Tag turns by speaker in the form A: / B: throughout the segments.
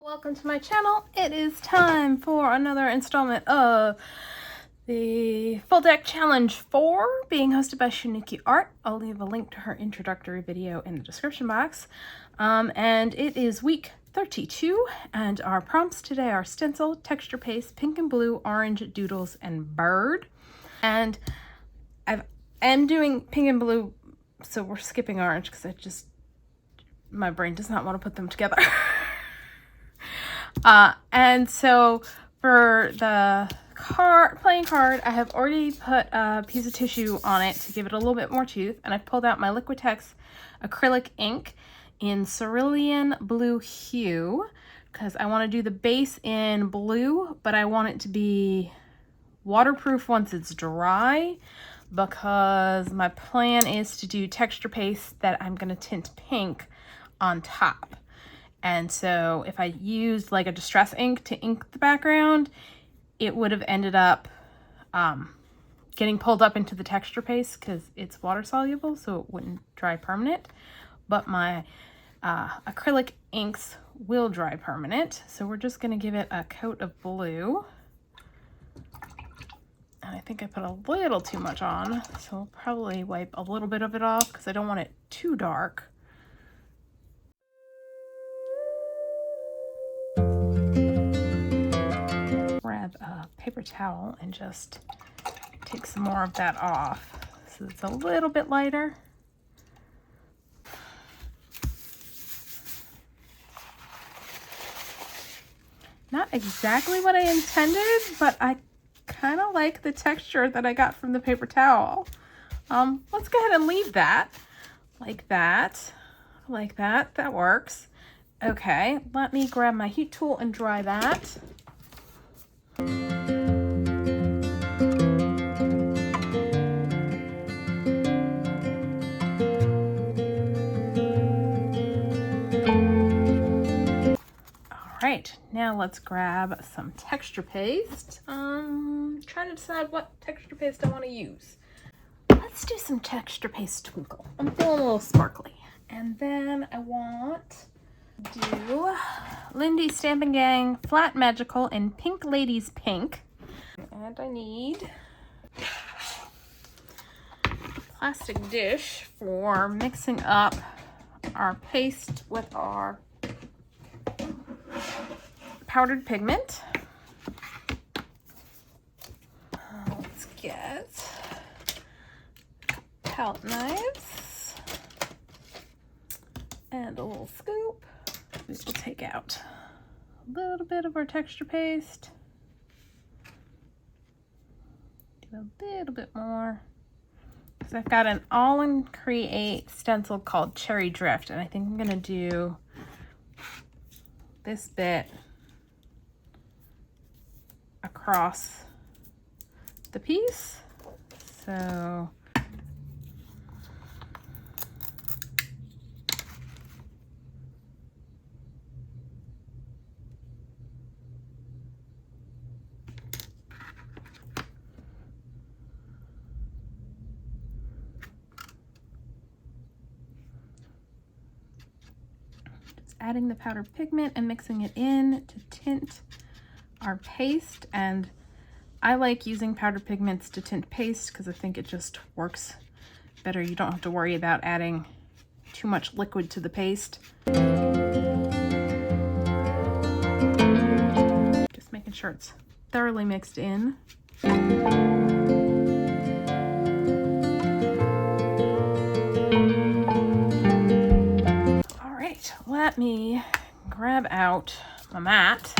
A: Welcome to my channel. It is time for another installment of the Full Deck Challenge 4 being hosted by Shunuki Art. I'll leave a link to her introductory video in the description box. And it is week 32 and our prompts today are stencil, texture paste, pink and blue, orange, doodles, and bird. And I am doing pink and blue, so we're skipping orange because my brain does not want to put them together. And so for the playing card, I have already put a piece of tissue on it to give it a little bit more tooth, and I've pulled out my Liquitex acrylic ink in Cerulean blue hue because I want to do the base in blue, but I want it to be waterproof once it's dry because my plan is to do texture paste that I'm going to tint pink on top. And so if I used like a distress ink to ink the background, it would have ended up getting pulled up into the texture paste because it's water soluble, so it wouldn't dry permanent. But my acrylic inks will dry permanent. So we're just going to give it a coat of blue. And I think I put a little too much on, so I'll probably wipe a little bit of it off because I don't want it too dark. Grab a paper towel and just take some more of that off so it's a little bit lighter. Not exactly what I intended, but I kind of like the texture that I got from the paper towel. Let's go ahead and leave that like that. Like that. That works. Okay, let me grab my heat tool and dry that. Alright, now let's grab some texture paste. Trying to decide what texture paste I want to use. Let's do some texture paste twinkle. I'm feeling a little sparkly. And then I want to do Lindy Stampin' Gang Flat Magical in Pink Ladies Pink. And I need a plastic dish for mixing up our paste with our powdered pigment. Let's get palette knives and a little scoop. We will take out a little bit of our texture paste. Do a little bit more. Because I've got an Aall Create stencil called Cherry Drift, and I think I'm gonna do this bit across the piece. So adding the powdered pigment and mixing it in to tint our paste. And I like using powdered pigments to tint paste because I think it just works better. You don't have to worry about adding too much liquid to the paste. Just making sure it's thoroughly mixed in. Let me grab out my mat.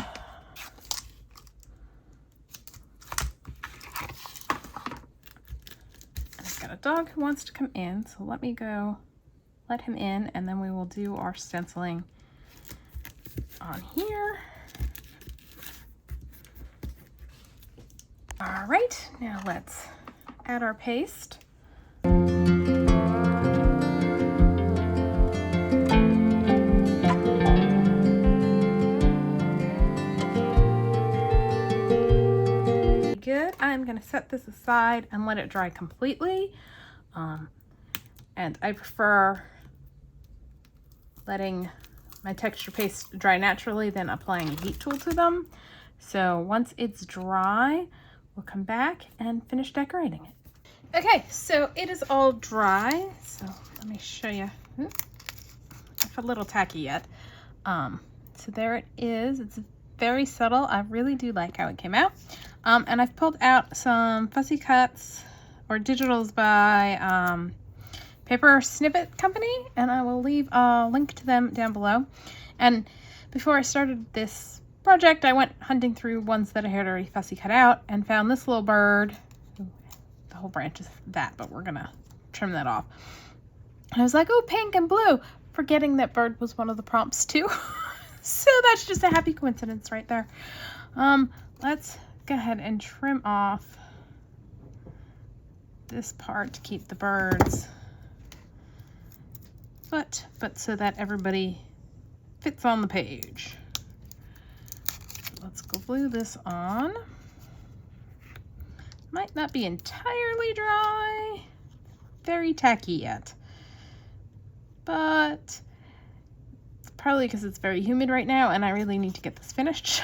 A: I've got a dog who wants to come in, so let me go let him in, and then we will do our stenciling on here. All right, now let's add our paste. Good. I'm going to set this aside and let it dry completely. And I prefer letting my texture paste dry naturally, then applying a heat tool to them. So once it's dry, we'll come back and finish decorating it. Okay, so it is all dry. So let me show you. It's a little tacky yet. So there it is. It's very subtle. I really do like how it came out. And I've pulled out some fussy cuts or digitals by PaperSnippet Company, and I will leave a link to them down below. And before I started this project, I went hunting through ones that I had already fussy cut out and found this little bird. The whole branch is that, but we're gonna trim that off. And I was like, oh, pink and blue, forgetting that bird was one of the prompts too. So that's just a happy coincidence right there. Let's go ahead and trim off this part to keep the birds, but so that everybody fits on the page. Let's glue this on. Might not be entirely dry, very tacky yet, but it's probably because it's very humid right now and I really need to get this finished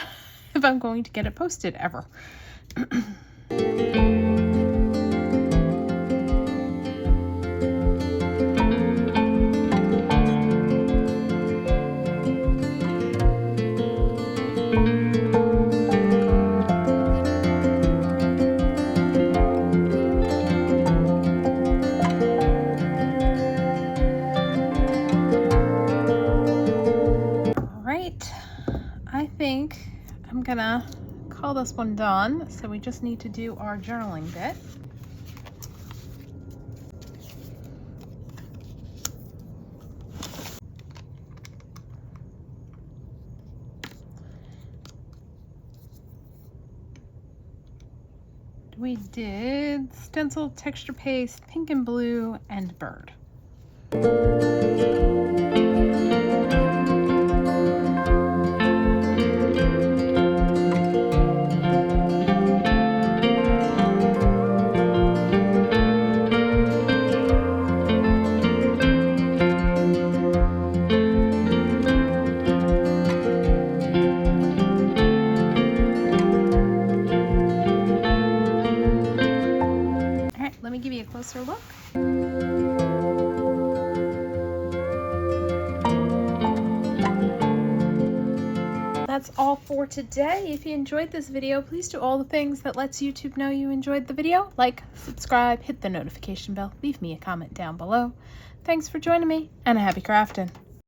A: if I'm going to get it posted ever. I think I'm gonna call this one done. So we just need to do our journaling bit. We did stencil, texture paste, pink and blue, and bird. Let me give you a closer look. That's all for today. If you enjoyed this video, please do all the things that lets YouTube know you enjoyed the video. Like, subscribe, hit the notification bell, leave me a comment down below. Thanks for joining me, and happy crafting.